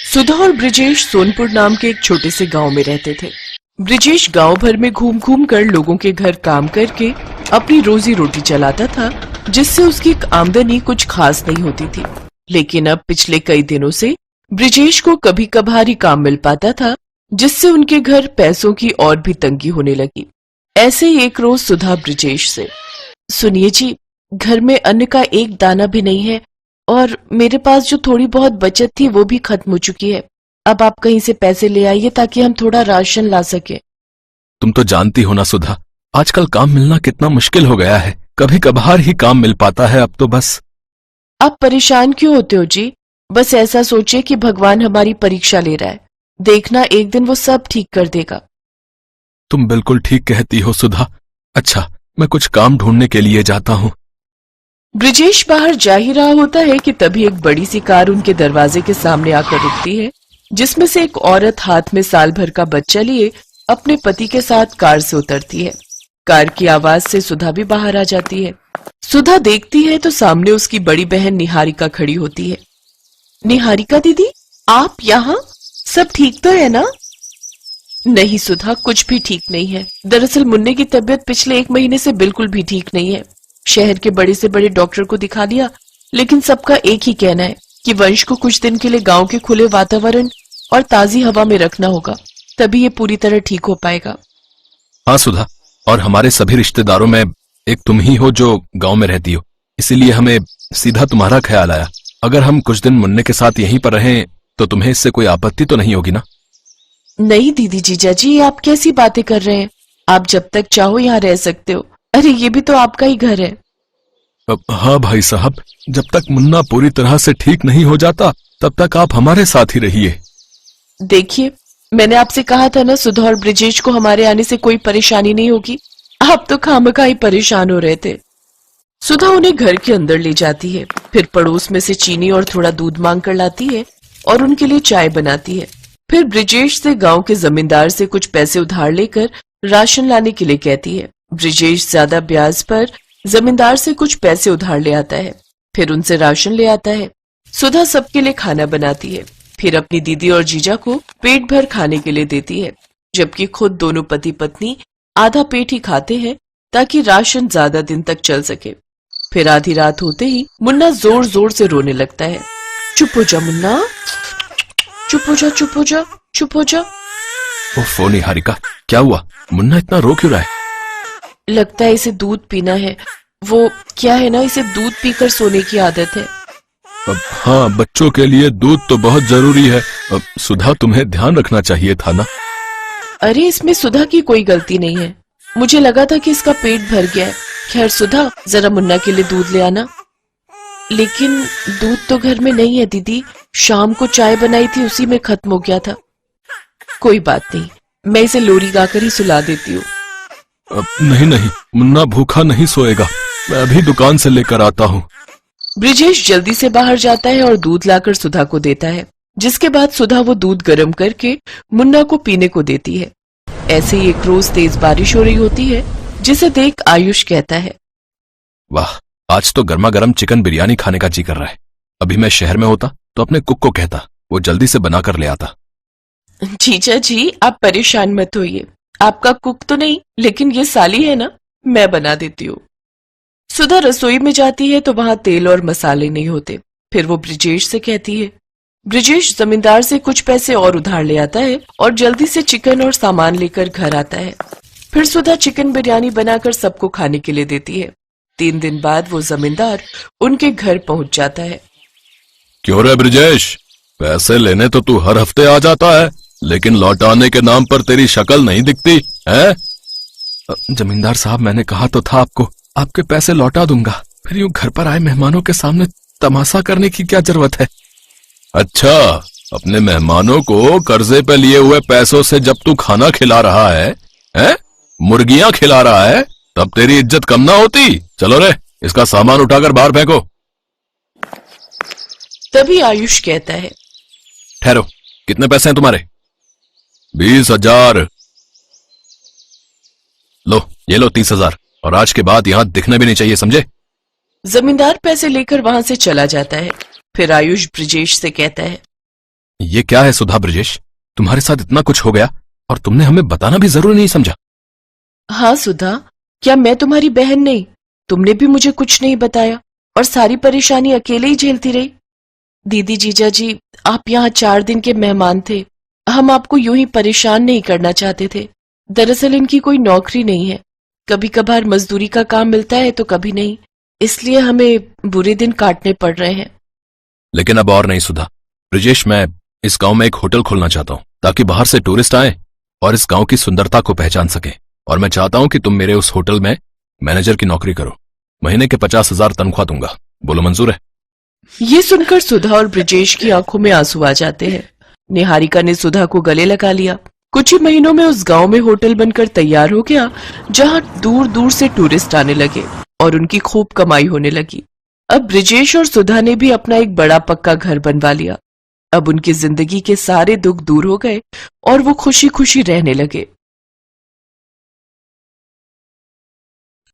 सुधा और ब्रिजेश सोनपुर नाम के एक छोटे से गांव में रहते थे। ब्रिजेश गांव भर में घूम घूम कर लोगों के घर काम करके अपनी रोजी रोटी चलाता था, जिससे उसकी आमदनी कुछ खास नहीं होती थी। लेकिन अब पिछले कई दिनों से ब्रिजेश को कभी कभार ही काम मिल पाता था, जिससे उनके घर पैसों की और भी तंगी होने लगी। ऐसे ही एक रोज सुधा ब्रिजेश से, सुनिए जी, घर में अन्न का एक दाना भी नहीं है और मेरे पास जो थोड़ी बहुत बचत थी वो भी खत्म हो चुकी है। अब आप कहीं से पैसे ले आइए ताकि हम थोड़ा राशन ला सके। तुम तो जानती हो ना सुधा, आजकल काम मिलना कितना मुश्किल हो गया है। कभी कभार ही काम मिल पाता है अब तो बस। आप परेशान क्यों होते हो जी? बस ऐसा सोचिए कि भगवान हमारी परीक्षा ले रहा है, देखना एक दिन वो सब ठीक कर देगा। तुम बिल्कुल ठीक कहती हो सुधा। अच्छा, मैं कुछ काम ढूंढने के लिए जाता हूँ। ब्रिजेश बाहर जा ही रहा होता है कि तभी एक बड़ी सी कार उनके दरवाजे के सामने आकर रुकती है, जिसमें से एक औरत हाथ में साल भर का बच्चा लिए अपने पति के साथ कार से उतरती है। कार की आवाज से सुधा भी बाहर आ जाती है। सुधा देखती है तो सामने उसकी बड़ी बहन निहारिका खड़ी होती है। निहारिका दीदी, आप यहाँ? सब ठीक तो है ना? नहीं सुधा, कुछ भी ठीक नहीं है। दरअसल मुन्ने की तबीयत पिछले 1 महीने से बिल्कुल भी ठीक नहीं है। शहर के बड़े से बड़े डॉक्टर को दिखा लिया, लेकिन सबका एक ही कहना है कि वंश को कुछ दिन के लिए गांव के खुले वातावरण और ताजी हवा में रखना होगा, तभी ये पूरी तरह ठीक हो पाएगा। हाँ सुधा, और हमारे सभी रिश्तेदारों में एक तुम ही हो जो गांव में रहती हो, इसीलिए हमें सीधा तुम्हारा ख्याल आया। अगर हम कुछ दिन मुन्ने के साथ यहीं पर रहें तो तुम्हें इससे कोई आपत्ति तो नहीं होगी ना? नहीं दीदी जीजा जी, ये आप कैसी बातें कर रहे हैं? आप जब तक चाहो यहाँ रह सकते हो। अरे ये भी तो आपका ही घर है। हाँ भाई साहब, जब तक मुन्ना पूरी तरह से ठीक नहीं हो जाता तब तक आप हमारे साथ ही रहिए। देखिए, मैंने आपसे कहा था ना, सुधा और ब्रिजेश को हमारे आने से कोई परेशानी नहीं होगी। आप तो खामखा ही परेशान हो रहे थे। सुधा उन्हें घर के अंदर ले जाती है, फिर पड़ोस में से चीनी और थोड़ा दूध मांग कर लाती है और उनके लिए चाय बनाती है। फिर ब्रिजेश से गांव के जमींदार से कुछ पैसे उधार लेकर राशन लाने के लिए कहती है। ब्रिजेश ज्यादा ब्याज पर जमींदार से कुछ पैसे उधार ले आता है, फिर उनसे राशन ले आता है। सुधा सबके लिए खाना बनाती है, फिर अपनी दीदी और जीजा को पेट भर खाने के लिए देती है, जबकि खुद दोनों पति पत्नी आधा पेट ही खाते हैं ताकि राशन ज्यादा दिन तक चल सके। फिर आधी रात होते ही मुन्ना जोर जोर से रोने लगता है। चुप हो जा मुन्ना, चुप हो जा, चुप हो जा, चुप हो जा। ओफो निहारिका, क्या हुआ? मुन्ना इतना रो क्यों रहा है? लगता है इसे दूध पीना है। वो क्या है ना, इसे दूध पीकर सोने की आदत है। हाँ, बच्चों के लिए दूध तो बहुत जरूरी है। सुधा, तुम्हें ध्यान रखना चाहिए था ना। अरे इसमें सुधा की कोई गलती नहीं है, मुझे लगा था कि इसका पेट भर गया है। खैर सुधा, जरा मुन्ना के लिए दूध ले आना। लेकिन दूध तो घर में नहीं है दीदी, शाम को चाय बनाई थी उसी में खत्म हो गया था। कोई बात नहीं, मैं इसे लोरी गाकर ही सुला देती हूँ। नहीं नहीं, मुन्ना भूखा नहीं सोएगा, मैं अभी दुकान से लेकर आता हूँ। ब्रिजेश जल्दी से बाहर जाता है और दूध लाकर सुधा को देता है, जिसके बाद सुधा वो दूध गर्म करके मुन्ना को पीने को देती है। ऐसे ही एक रोज तेज बारिश हो रही होती है, जिसे देख आयुष कहता है, वाह, आज तो गर्मा गर्म चिकन बिरयानी खाने का जी कर रहा है। अभी मैं शहर में होता तो अपने कुक को कहता वो जल्दी से बनाकर ले आता। जीजा जी, आप परेशान मत होइए, आपका कुक तो नहीं लेकिन ये साली है ना, मैं बना देती हूँ। सुधा रसोई में जाती है तो वहां तेल और मसाले नहीं होते। फिर वो ब्रिजेश से कहती है। ब्रिजेश जमींदार से कुछ पैसे और उधार ले आता है और जल्दी से चिकन और सामान लेकर घर आता है। फिर सुधा चिकन बिरयानी बनाकर सबको खाने के लिए देती है। 3 दिन बाद वो जमींदार उनके घर पहुंच जाता है। क्यों रे ब्रिजेश, पैसे लेने तो तू हर हफ्ते आ जाता है, लेकिन लौटाने के नाम पर तेरी शक्ल नहीं दिखती है? जमींदार साहब, मैंने कहा तो था आपको, आपके पैसे लौटा दूंगा, फिर यूं घर पर आए मेहमानों के सामने तमाशा करने की क्या जरूरत है? अच्छा, अपने मेहमानों को कर्जे पे लिए हुए पैसों से जब तू खाना खिला रहा है, मुर्गियां खिला रहा है, तब तेरी इज्जत कम ना होती? चलो रे, इसका सामान उठाकर बाहर फेंको। तभी आयुष कहता है, ठहरो, कितने पैसे हैं तुम्हारे? 20,000। लो, ये लो 30,000, और आज के बाद यहां दिखने भी नहीं चाहिए, समझे? जमींदार पैसे लेकर वहां से चला जाता है। फिर आयुष ब्रिजेश से कहता है, ये क्या है सुधा ब्रिजेश, तुम्हारे साथ इतना कुछ हो गया और तुमने हमें बताना भी जरूरी नहीं समझा। हाँ सुधा, क्या मैं तुम्हारी बहन नहीं? तुमने भी मुझे कुछ नहीं बताया और सारी परेशानी अकेले ही झेलती रही। दीदी जीजा जी, आप यहाँ 4 दिन के मेहमान थे। हम आपको यूं ही परेशान नहीं करना चाहते थे। दरअसल इनकी कोई नौकरी नहीं है, कभी कभार मजदूरी का काम मिलता है तो कभी नहीं, इसलिए हमें बुरे दिन काटने पड़ रहे हैं। लेकिन अब और नहीं सुधा ब्रिजेश, मैं इस गांव में एक होटल खोलना चाहता हूं ताकि बाहर से टूरिस्ट आए और इस गांव की सुंदरता को पहचान सके। और मैं चाहता हूं कि तुम मेरे उस होटल में मैनेजर की नौकरी करो। महीने के 50,000 तनख्वाह दूंगा। बोलो मंजूर है? ये सुनकर सुधा और ब्रिजेश की आंखों में आंसू आ जाते हैं। निहारिका ने सुधा को गले लगा लिया। कुछ ही महीनों में उस गांव में होटल बनकर तैयार हो गया, जहां दूर दूर से टूरिस्ट आने लगे और उनकी खूब कमाई होने लगी। अब ब्रिजेश और सुधा ने भी अपना एक बड़ा पक्का घर बनवा लिया। अब उनकी जिंदगी के सारे दुख दूर हो गए और वो खुशी खुशी रहने लगे।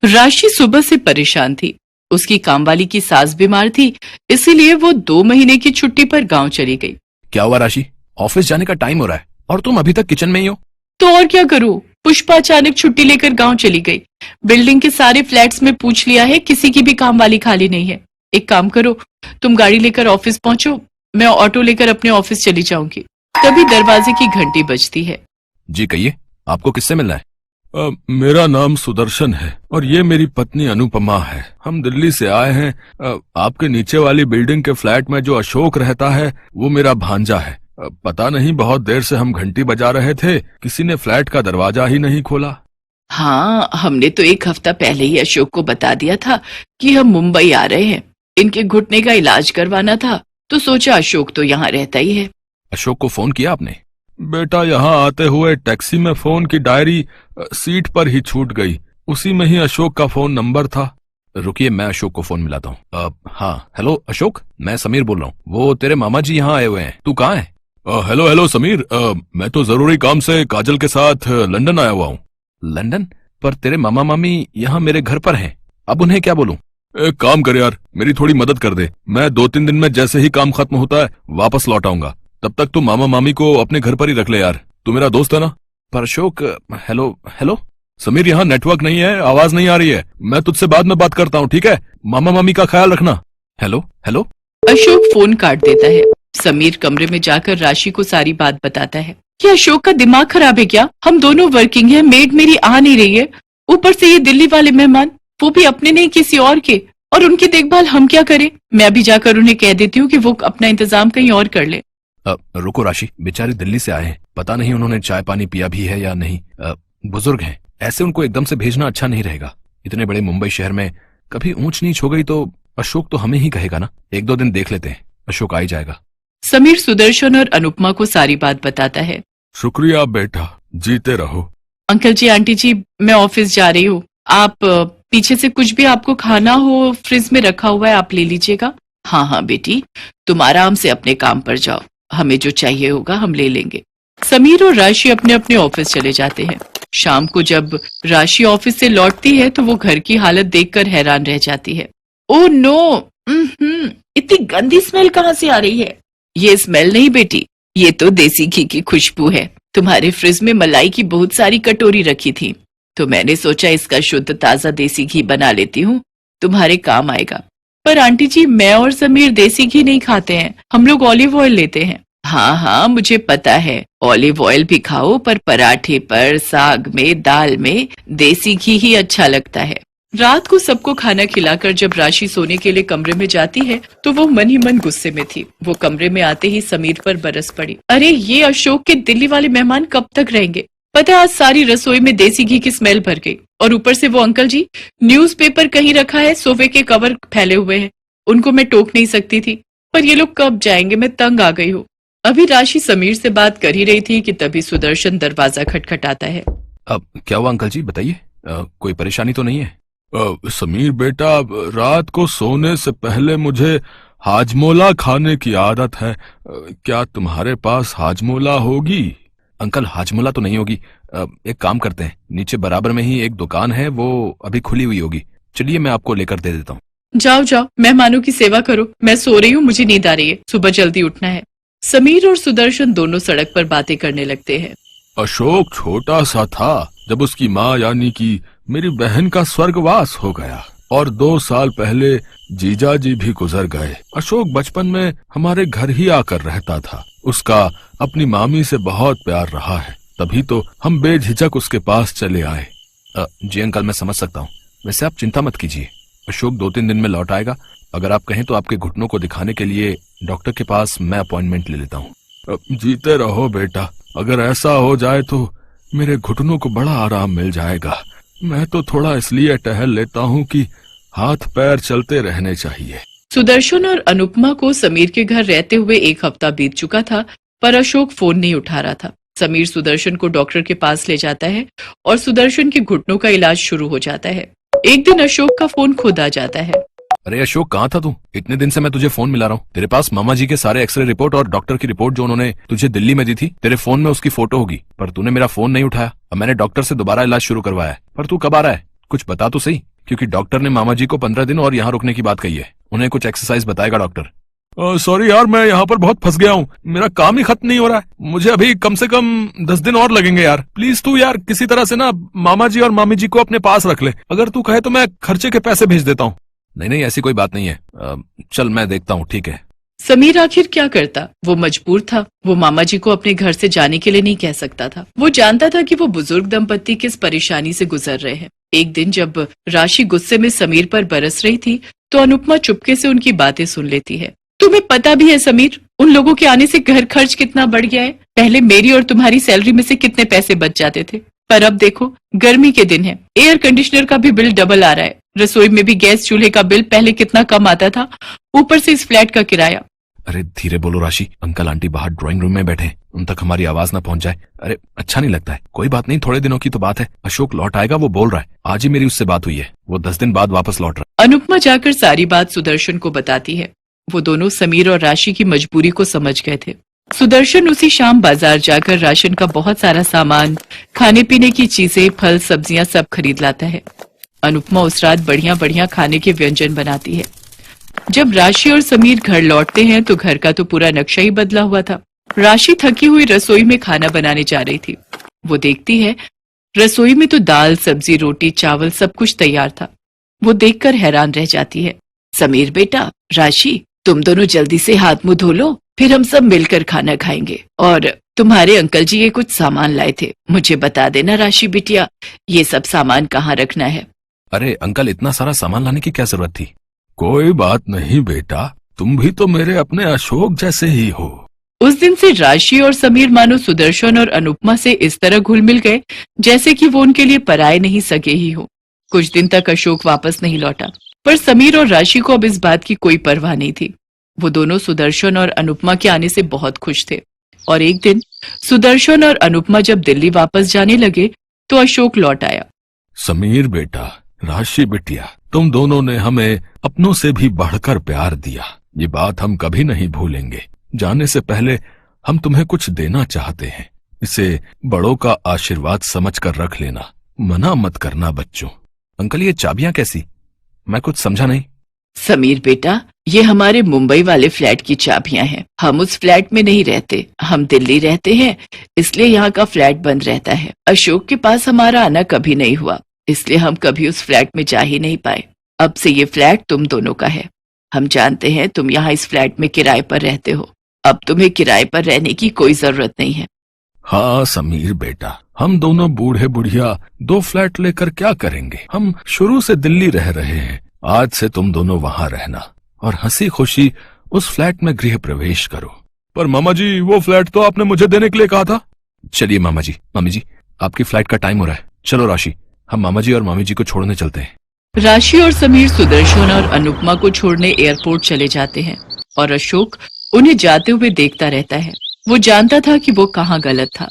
राशि सुबह से परेशान थी। उसकी कामवाली की सास बीमार थी, इसीलिए वो 2 महीने की छुट्टी पर गांव चली गई। क्या हुआ राशि, ऑफिस जाने का टाइम हो रहा है और तुम अभी तक किचन में ही हो? तो और क्या करूं, पुष्पा अचानक छुट्टी लेकर गांव चली गई। बिल्डिंग के सारे फ्लैट्स में पूछ लिया है, किसी की भी कामवाली खाली नहीं है। एक काम करो, तुम गाड़ी लेकर ऑफिस पहुंचो, मैं ऑटो लेकर अपने ऑफिस चली जाऊंगी। तभी दरवाजे की घंटी बजती है। जी कहिए, आपको किससे मिलना है? मेरा नाम सुदर्शन है और ये मेरी पत्नी अनुपमा है। हम दिल्ली से आए हैं। आपके नीचे वाली बिल्डिंग के फ्लैट में जो अशोक रहता है वो मेरा भांजा है। पता नहीं, बहुत देर से हम घंटी बजा रहे थे, किसी ने फ्लैट का दरवाजा ही नहीं खोला। हाँ, हमने तो 1 हफ्ता पहले ही अशोक को बता दिया था कि हम मुंबई आ रहे हैं। इनके घुटने का इलाज करवाना था, तो सोचा अशोक तो यहाँ रहता ही है। अशोक को फोन किया आपने? बेटा, यहाँ आते हुए टैक्सी में फोन की डायरी सीट पर ही छूट गई। उसी में ही अशोक का फोन नंबर था। रुकिए, मैं अशोक को फोन मिलाता हूँ। हाँ, हेलो अशोक, मैं समीर बोल रहा हूँ। वो तेरे मामा जी यहाँ आए हुए हैं, तू कहाँ है? हेलो हेलो समीर, मैं तो जरूरी काम से काजल के साथ लंदन आया हुआ हूँ। लंदन? पर तेरे मामा मामी यहाँ मेरे घर पर हैं, अब उन्हें क्या बोलूं? एक काम कर यार, मेरी थोड़ी मदद कर दे। मैं 2-3 दिन में जैसे ही काम खत्म होता है वापस लौट आऊंगा। तब तक तू मामा मामी को अपने घर पर ही रख ले यार, तू मेरा दोस्त है ना। पर अशोक, हेलो हेलो समीर, यहाँ नेटवर्क नहीं है, आवाज नहीं आ रही है। मैं तुझसे बाद में बात करता हूँ, ठीक है? मामा मामी का ख्याल रखना। Hello hello. अशोक फोन काट देता है। समीर कमरे में जाकर राशि को सारी बात बताता है। क्या अशोक का दिमाग खराब है क्या? हम दोनों वर्किंग हैं, मेड मेरी आ नहीं रही है, ऊपर से ये दिल्ली वाले मेहमान, वो भी अपने नहीं किसी और के, और उनकी देखभाल हम क्या करें? मैं अभी जाकर उन्हें कह देती हूँ कि वो अपना इंतजाम कहीं और कर ले। रुको राशि, बेचारे दिल्ली से आए हैं, पता नहीं उन्होंने चाय पानी पिया भी है या नहीं। बुजुर्ग हैं, ऐसे उनको एकदम से भेजना अच्छा नहीं रहेगा। इतने बड़े मुंबई शहर में कभी ऊंच नीच हो गई तो अशोक तो हमें ही कहेगा ना। 1-2 दिन देख लेते हैं, अशोक आ ही जाएगा। समीर सुदर्शन और अनुपमा को सारी बात बताता है। शुक्रिया बेटा, जीते रहो। अंकल जी, आंटी जी, मैं ऑफिस जा रही हूँ। आप पीछे से कुछ भी आपको खाना हो फ्रिज में रखा हुआ है, आप ले लीजिएगा। हाँ हाँ बेटी, तुम आराम से अपने काम पर जाओ, हमें जो चाहिए होगा हम ले लेंगे। समीर और राशि अपने अपने ऑफिस चले जाते हैं। शाम को जब राशि ऑफिस से लौटती है तो वो घर की हालत देखकर हैरान रह जाती है। ओह नो, इतनी गंदी स्मेल कहाँ से आ रही है? ये स्मेल नहीं बेटी, ये तो देसी घी की खुशबू है। तुम्हारे फ्रिज में मलाई की बहुत सारी कटोरी रखी थी, तो मैंने सोचा इसका शुद्ध ताजा देसी घी बना लेती हूँ, तुम्हारे काम आएगा। पर आंटी जी, मैं और समीर देसी घी नहीं खाते हैं, हम लोग ऑलिव ऑयल लेते हैं। हाँ हाँ, मुझे पता है, ऑलिव ऑयल भी खाओ, पर पराठे पर, साग में, दाल में देसी घी ही अच्छा लगता है। रात को सबको खाना खिलाकर जब राशि सोने के लिए कमरे में जाती है तो वो मन ही मन गुस्से में थी। वो कमरे में आते ही समीर पर बरस पड़ी। अरे ये अशोक के दिल्ली वाले मेहमान कब तक रहेंगे? पता है, आज सारी रसोई में देसी घी की स्मेल भर गई। और ऊपर से वो अंकल जी, न्यूज़पेपर कहीं रखा है, सोफे के कवर फैले हुए हैं। उनको मैं टोक नहीं सकती थी, पर ये लोग कब जाएंगे, मैं तंग आ गई हूँ। अभी राशि समीर से बात कर ही रही थी कि तभी सुदर्शन दरवाजा खटखटाता है। अब क्या हुआ अंकल जी, बताइए, कोई परेशानी तो नहीं है? समीर बेटा, रात को सोने से पहले मुझे हाजमोला खाने की आदत है। क्या तुम्हारे पास हाजमोला होगी? अंकल, हाजमोला तो नहीं होगी। एक काम करते हैं, नीचे बराबर में ही एक दुकान है, वो अभी खुली हुई होगी। चलिए मैं आपको लेकर दे देता हूँ। जाओ जाओ, मेहमानों की सेवा करो, मैं सो रही हूँ, मुझे नींद आ रही है, सुबह जल्दी उठना है। समीर और सुदर्शन दोनों सड़क पर बातें करने लगते हैं। अशोक छोटा सा था जब उसकी माँ यानी कि मेरी बहन का स्वर्गवास हो गया और 2 साल पहले जीजा जी भी गुजर गए। अशोक बचपन में हमारे घर ही आकर रहता था। उसका अपनी मामी से बहुत प्यार रहा है, तभी तो हम बेझिझक उसके पास चले आए। जी अंकल, मैं समझ सकता हूँ। वैसे आप चिंता मत कीजिए, अशोक 2-3 दिन में लौट आएगा। अगर आप कहें तो आपके घुटनों को दिखाने के लिए डॉक्टर के पास मैं अपॉइंटमेंट ले लेता हूँ। जीते रहो बेटा, अगर ऐसा हो जाए तो मेरे घुटनों को बड़ा आराम मिल जाएगा। मैं तो थोड़ा इसलिए टहल लेता हूँ कि हाथ पैर चलते रहने चाहिए। सुदर्शन और अनुपमा को समीर के घर रहते हुए 1 हफ्ता बीत चुका था, पर अशोक फोन नहीं उठा रहा था। समीर सुदर्शन को डॉक्टर के पास ले जाता है और सुदर्शन के घुटनों का इलाज शुरू हो जाता है। एक दिन अशोक का फोन खुद आ जाता है। अरे अशोक, कहाँ था तू? इतने दिन से मैं तुझे फोन मिला रहा हूँ। तेरे पास मामा जी के सारे एक्सरे रिपोर्ट और डॉक्टर की रिपोर्ट जो उन्होंने तुझे दिल्ली में दी थी, तेरे फोन में उसकी फोटो होगी, पर तूने मेरा फोन नहीं उठाया। अब मैंने डॉक्टर से दोबारा इलाज शुरू करवाया है, पर तू कब आ रहा है? कुछ बता तो सही, क्योंकि डॉक्टर ने मामा जी को 15 दिन और यहाँ रुकने की बात कही है। उन्हें कुछ एक्सरसाइज बताएगा डॉक्टर। सॉरी यार, मैं यहाँ पर बहुत फंस गया हूँ। मेरा काम ही खत्म नहीं हो रहा है। मुझे अभी कम से कम 10 दिन और लगेंगे यार। प्लीज तू यार किसी तरह से ना मामा जी और मामी जी को अपने पास रख ले। अगर तू कहे तो मैं खर्चे के पैसे भेज देता हूँ। नहीं नहीं, ऐसी कोई बात नहीं है। चल मैं देखता हूँ, ठीक है। समीर आखिर क्या करता, वो मजबूर था। वो मामा जी को अपने घर से जाने के लिए नहीं कह सकता था। वो जानता था कि वो बुजुर्ग दंपत्ति किस परेशानी से गुजर रहे हैं। एक दिन जब राशि गुस्से में समीर पर बरस रही थी, तो अनुपमा चुपके से उनकी बातें सुन लेती है। तुम्हें पता भी है समीर, उन लोगों के आने से घर खर्च कितना बढ़ गया है। पहले मेरी और तुम्हारी सैलरी में से कितने पैसे बच जाते थे, पर अब देखो, गर्मी के दिन है, एयर कंडीशनर का भी बिल डबल आ रहा है। रसोई में भी गैस चूल्हे का बिल पहले कितना कम आता था, ऊपर से इस फ्लैट का किराया। अरे धीरे बोलो राशि, अंकल आंटी बाहर ड्राइंग रूम में बैठे, उन तक हमारी आवाज ना पहुंच जाए। अरे अच्छा नहीं लगता है। कोई बात नहीं, थोड़े दिनों की तो बात है। अशोक लौट आएगा, वो बोल रहा है। आज ही मेरी उससे बात हुई है, वो 10 दिन बाद वापस लौट रहा है। अनुपमा जाकर सारी बात सुदर्शन को बताती है। वो दोनों समीर और राशि की मजबूरी को समझ गए थे। सुदर्शन उसी शाम बाजार जाकर राशन का बहुत सारा सामान, खाने पीने की चीजें, फल सब्जियां सब खरीद लाता है। अनुपमा उस रात बढ़िया बढ़िया खाने के व्यंजन बनाती है। जब राशि और समीर घर लौटते हैं तो घर का तो पूरा नक्शा ही बदला हुआ था। राशि थकी हुई रसोई में खाना बनाने जा रही थी। वो देखती है रसोई में तो दाल, सब्जी, रोटी, चावल सब कुछ तैयार था। वो देखकर हैरान रह जाती है। समीर बेटा, राशि, तुम दोनों जल्दी से हाथ मुंह धो लो, फिर हम सब मिलकर खाना खाएंगे। और तुम्हारे अंकल जी ये कुछ सामान लाए थे, मुझे बता देना राशि बिटिया, ये सब सामान कहाँ रखना है। अरे अंकल, इतना सारा सामान लाने की क्या जरूरत थी? कोई बात नहीं बेटा, तुम भी तो मेरे अपने अशोक जैसे ही हो। उस दिन से राशि और समीर मानो सुदर्शन और अनुपमा से इस तरह घुल मिल गए जैसे कि वो उनके लिए पराये नहीं सगे ही हो। कुछ दिन तक अशोक वापस नहीं लौटा, पर समीर और राशि को अब इस बात की कोई परवाह नहीं थी। वो दोनों सुदर्शन और अनुपमा के आने से बहुत खुश थे। और एक दिन सुदर्शन और अनुपमा जब दिल्ली वापस जाने लगे तो अशोक लौट आया। समीर बेटा, राशि बिटिया, तुम दोनों ने हमें अपनों से भी बढ़कर प्यार दिया, ये बात हम कभी नहीं भूलेंगे। जाने से पहले हम तुम्हें कुछ देना चाहते हैं, इसे बड़ों का आशीर्वाद समझकर रख लेना, मना मत करना बच्चों। अंकल, ये चाबियां कैसी? मैं कुछ समझा नहीं। समीर बेटा, ये हमारे मुंबई वाले फ्लैट की चाबियां हैं। हम उस फ्लैट में नहीं रहते, हम दिल्ली रहते हैं, इसलिए यहाँ का फ्लैट बंद रहता है। अशोक के पास हमारा आना कभी नहीं हुआ, इसलिए हम कभी उस फ्लैट में जा ही नहीं पाए। अब से ये फ्लैट तुम दोनों का है। हम जानते हैं तुम यहाँ इस फ्लैट में किराए पर रहते हो, अब तुम्हें किराए पर रहने की कोई जरूरत नहीं है। हाँ समीर बेटा, हम दोनों बूढ़े बुढ़िया 2 फ्लैट लेकर क्या करेंगे? हम शुरू से दिल्ली रह रहे हैं, आज से तुम दोनों वहाँ रहना और हंसी खुशी उस फ्लैट में गृह प्रवेश करो। पर मामा जी, वो फ्लैट तो आपने मुझे देने के लिए कहा था। चलिए मामा जी, मामी जी, आपकी फ्लाइट का टाइम हो रहा है। चलो राशि, हम मामा जी और मामी जी को छोड़ने चलते हैं। राशि और समीर सुदर्शन और अनुपमा को छोड़ने एयरपोर्ट चले जाते हैं और अशोक उन्हें जाते हुए देखता रहता है। वो जानता था कि वो कहाँ गलत था।